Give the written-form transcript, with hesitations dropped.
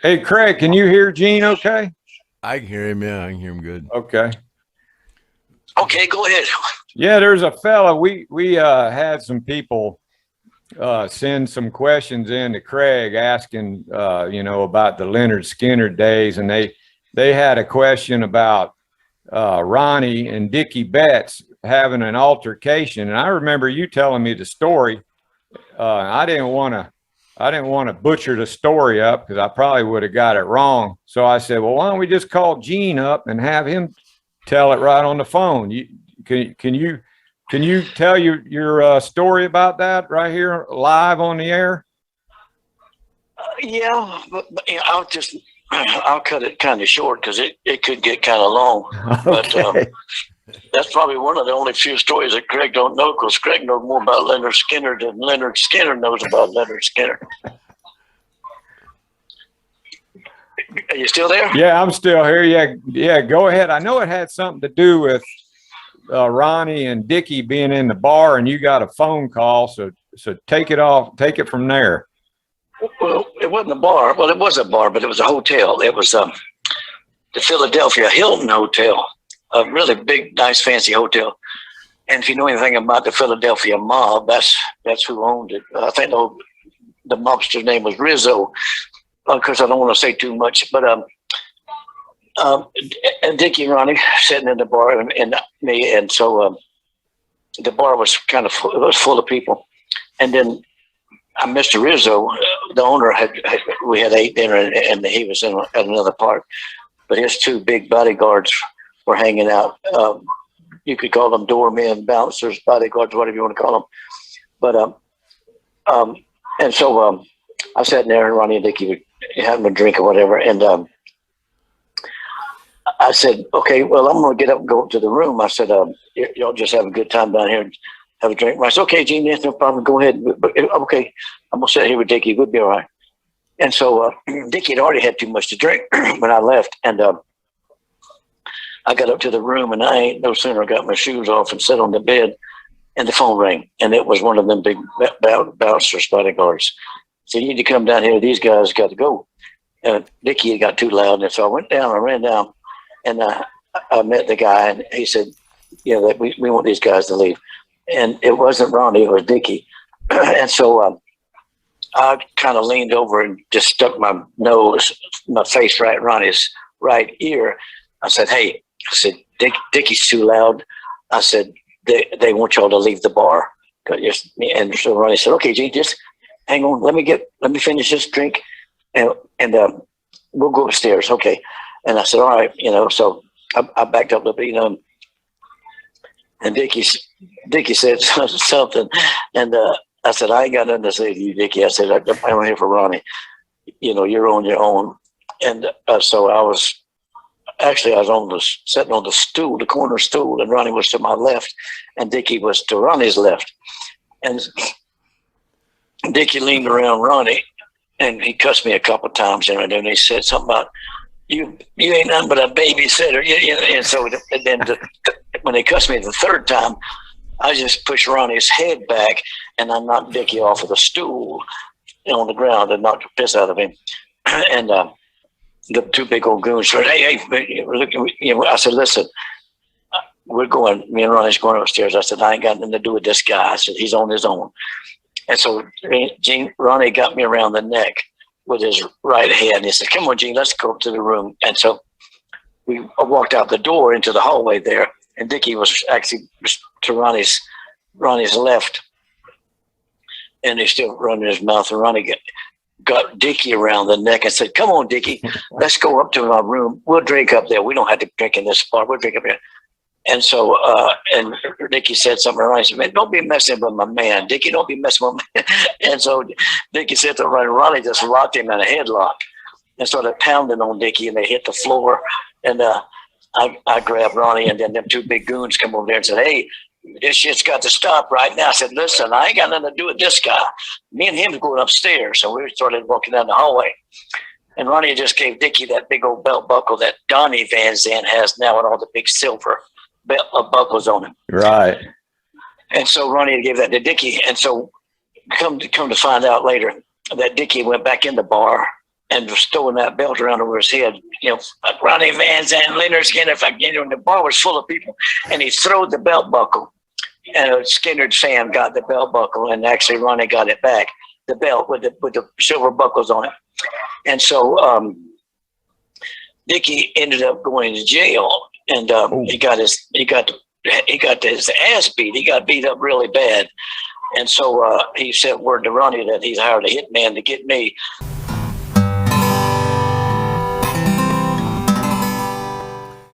Hey, Craig, can you hear Gene okay? I can hear him. Yeah, I can hear him good. Okay. Okay, go ahead. Yeah, there's a fella. We had some people send some questions in to Craig asking, about the Leonard Skinner days, and they had a question about Ronnie and Dickey Betts having an altercation. And I remember you telling me the story. I didn't want to butcher the story up because I probably would have got it wrong. So I said, well, why don't we just call Gene up and have him tell it right on the phone? Can you tell your story about that right here live on the air? Yeah, but I'll cut it kind of short because it could get kind of long. But Okay. that's probably one of the only few stories that Craig don't know, because Craig knows more about Leonard Skinner than Leonard Skinner knows about Leonard Skinner. Are you still there? Yeah, I'm still here. Yeah, go ahead. I know it had something to do with Ronnie and Dickey being in the bar, and you got a phone call. So take it from there. Well, it wasn't a bar. Well, it was a bar, but it was a hotel. It was the Philadelphia Hilton Hotel, a really big, nice, fancy hotel. And if you know anything about the Philadelphia mob, that's who owned it. I think the mobster's name was Rizzo. Of course, I don't want to say too much, but and Dickey and Ronnie sitting in the bar, and me, and so the bar was kind of full of people. And then Mr. Rizzo, the owner, we had ate dinner, and he was at another part, but his two big bodyguards were hanging out. You could call them doormen, bouncers, bodyguards, whatever you want to call them. But and so I sat in there, and Ronnie and Dickey were having a drink or whatever, and I said, okay, well, I'm going to get up and go up to the room. I said, y'all just have a good time down here and have a drink. I said, okay, Gene, there's no problem. Go ahead. But okay, I'm going to sit here with Dickey. We'll be all right. And so Dickey had already had too much to drink when I left. And I got up to the room, and I ain't no sooner got my shoes off and sat on the bed, and the phone rang. And it was one of them big bouncers, bodyguards. So you need to come down here. These guys got to go. And Dickey had got too loud. And so I ran down. And I met the guy, and he said, yeah, we want these guys to leave. And it wasn't Ronnie, it was Dickey. And so I kind of leaned over and just stuck my face right in Ronnie's right ear. I said, hey, Dickey's too loud. I said, they want y'all to leave the bar. And so Ronnie said, okay, Gene, just hang on. Let me finish this drink, and we'll go upstairs. Okay. And I said, all right, so I backed up a little bit, and Dickey said something. And I said, I ain't got nothing to say to you, Dickey. I said, I'm here for Ronnie. You're on your own. And so I was sitting on the stool, the corner stool, and Ronnie was to my left, and Dickey was to Ronnie's left. And Dickey leaned around Ronnie, and he cussed me a couple of times, and he said something about, you ain't nothing but a babysitter. And so then when they cussed me the third time, I just pushed Ronnie's head back, and I knocked Dickey off of the stool on the ground and knocked the piss out of him. And the two big old goons said, hey, I said, listen, me and Ronnie's going upstairs. I said, I ain't got nothing to do with this guy. I said, he's on his own. And so Ronnie got me around the neck with his right hand. And he said, come on, Gene, let's go up to the room. And so we walked out the door into the hallway there, and Dickey was actually to Ronnie's left, and he's still running his mouth. And Ronnie got Dickey around the neck and said, come on, Dickey, let's go up to my room. We'll drink up there. We don't have to drink in this bar. We'll drink up here. And so, and Dickey said something to Ronnie. Said, man, don't be messing with my man. Dickey, don't be messing with me. And so Dickey said to Ronnie, Ronnie just locked him in a headlock and started pounding on Dickey, and they hit the floor. And I grabbed Ronnie, and then them two big goons come over there and said, hey, this shit's got to stop right now. I said, listen, I ain't got nothing to do with this guy. Me and him are going upstairs. So we started walking down the hallway. And Ronnie just gave Dickey that big old belt buckle that Ronnie VanZant has now with all the big silver buckles on him. Right. And so Ronnie gave that to Dickey. And so come to find out later that Dickey went back in the bar and was throwing that belt around over his head. You know, Ronnie VanZant, Leonard Skinner. If I get him, the bar was full of people, and he threw the belt buckle. And a Skinner fan got the belt buckle, and actually Ronnie got it back, the belt with the silver buckles on it. And so Dickey ended up going to jail, and he got his ass beat. He got beat up really bad. And so he sent word to Ronnie that he's hired a hitman to get me.